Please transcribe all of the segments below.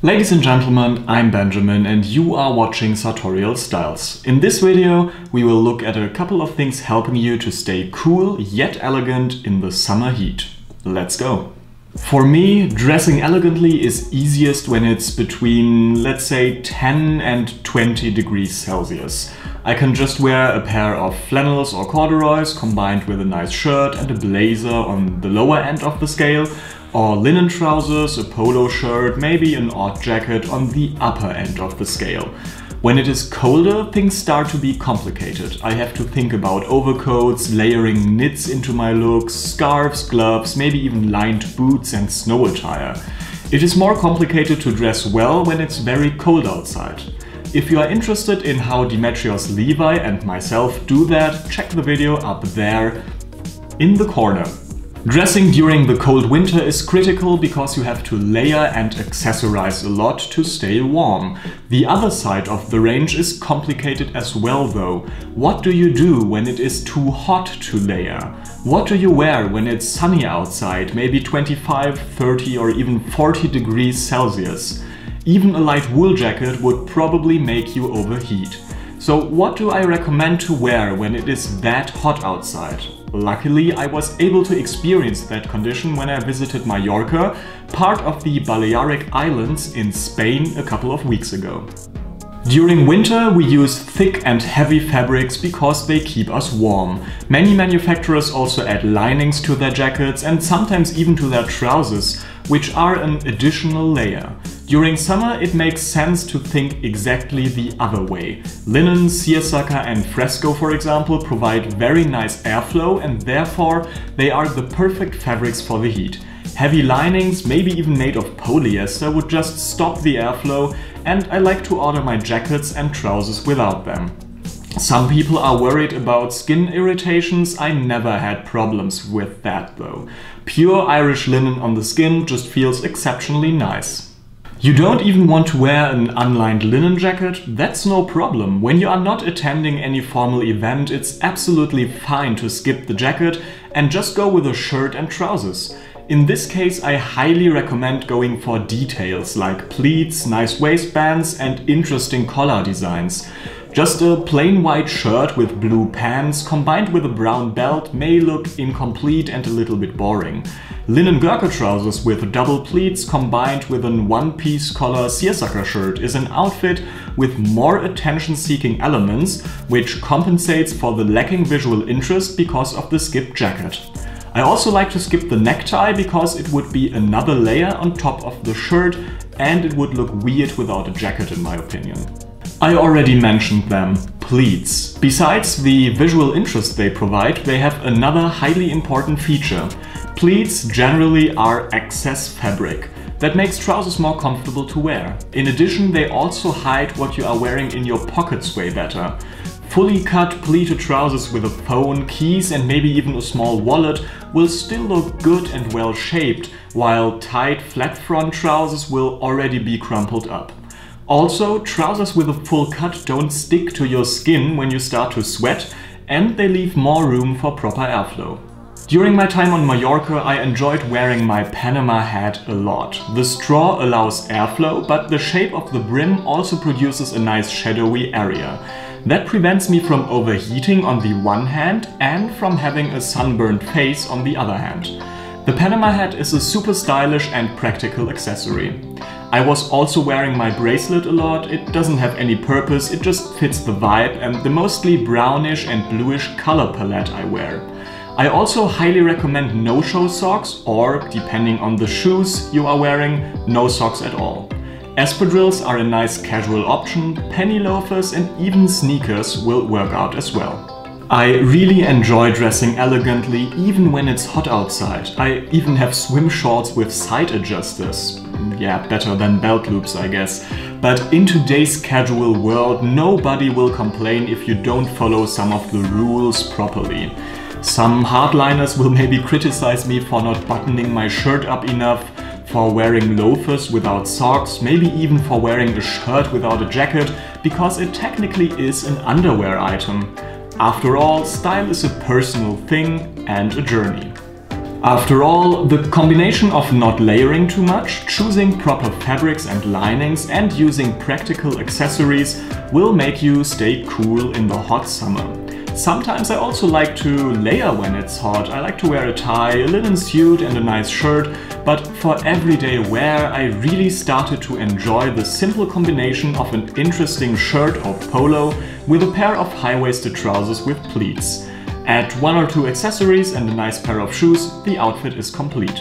Ladies and gentlemen, I'm Benjamin and you are watching Sartorial Styles. In this video we will look at a couple of things helping you to stay cool yet elegant in the summer heat. Let's go! For me, dressing elegantly is easiest when it's between, let's say, 10 and 20 degrees Celsius. I can just wear a pair of flannels or corduroys combined with a nice shirt and a blazer on the lower end of the scale, or linen trousers, a polo shirt, maybe an odd jacket on the upper end of the scale. When it is colder, things start to be complicated. I have to think about overcoats, layering knits into my looks, scarves, gloves, maybe even lined boots and snow attire. It is more complicated to dress well when it's very cold outside. If you are interested in how Demetrios Levi and myself do that, check the video up there in the corner. Dressing during the cold winter is critical because you have to layer and accessorize a lot to stay warm. The other side of the range is complicated as well though. What do you do when it is too hot to layer? What do you wear when it's sunny outside, maybe 25, 30 or even 40 degrees Celsius? Even a light wool jacket would probably make you overheat. So what do I recommend to wear when it is that hot outside? Luckily, I was able to experience that condition when I visited Mallorca, part of the Balearic Islands in Spain a couple of weeks ago. During winter, we use thick and heavy fabrics because they keep us warm. Many manufacturers also add linings to their jackets and sometimes even to their trousers, which are an additional layer. During summer, it makes sense to think exactly the other way. Linen, seersucker and fresco, for example, provide very nice airflow and therefore they are the perfect fabrics for the heat. Heavy linings, maybe even made of polyester, would just stop the airflow, and I like to order my jackets and trousers without them. Some people are worried about skin irritations. I never had problems with that though. Pure Irish linen on the skin just feels exceptionally nice. You don't even want to wear an unlined linen jacket? That's no problem. When you are not attending any formal event, it's absolutely fine to skip the jacket and just go with a shirt and trousers. In this case, I highly recommend going for details like pleats, nice waistbands and interesting collar designs. Just a plain white shirt with blue pants combined with a brown belt may look incomplete and a little bit boring. Linen Gurkha trousers with double pleats combined with an one-piece collar seersucker shirt is an outfit with more attention-seeking elements, which compensates for the lacking visual interest because of the skipped jacket. I also like to skip the necktie because it would be another layer on top of the shirt and it would look weird without a jacket in my opinion. I already mentioned them, pleats. Besides the visual interest they provide, they have another highly important feature. Pleats generally are excess fabric. That makes trousers more comfortable to wear. In addition, they also hide what you are wearing in your pockets way better. Fully cut pleated trousers with a phone, keys and maybe even a small wallet will still look good and well shaped, while tight flat front trousers will already be crumpled up. Also, trousers with a full cut don't stick to your skin when you start to sweat and they leave more room for proper airflow. During my time on Mallorca, I enjoyed wearing my Panama hat a lot. The straw allows airflow, but the shape of the brim also produces a nice shadowy area. That prevents me from overheating on the one hand and from having a sunburned face on the other hand. The Panama hat is a super stylish and practical accessory. I was also wearing my bracelet a lot. It doesn't have any purpose, it just fits the vibe and the mostly brownish and bluish color palette I wear. I also highly recommend no-show socks or, depending on the shoes you are wearing, no socks at all. Espadrilles are a nice casual option, penny loafers and even sneakers will work out as well. I really enjoy dressing elegantly even when it's hot outside. I even have swim shorts with side adjusters. Yeah, better than belt loops I guess. But in today's casual world, nobody will complain if you don't follow some of the rules properly. Some hardliners will maybe criticize me for not buttoning my shirt up enough, for wearing loafers without socks, maybe even for wearing a shirt without a jacket, because it technically is an underwear item. After all, style is a personal thing and a journey. After all, the combination of not layering too much, choosing proper fabrics and linings, and using practical accessories will make you stay cool in the hot summer. Sometimes I also like to layer when it's hot. I like to wear a tie, a linen suit and a nice shirt, but for everyday wear I really started to enjoy the simple combination of an interesting shirt or polo with a pair of high-waisted trousers with pleats. Add 1 or 2 accessories and a nice pair of shoes, the outfit is complete.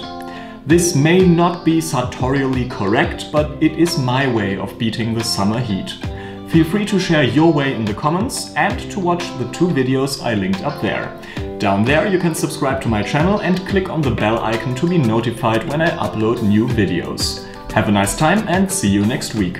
This may not be sartorially correct, but it is my way of beating the summer heat. Feel free to share your way in the comments and to watch the 2 videos I linked up there. Down there you can subscribe to my channel and click on the bell icon to be notified when I upload new videos. Have a nice time and see you next week.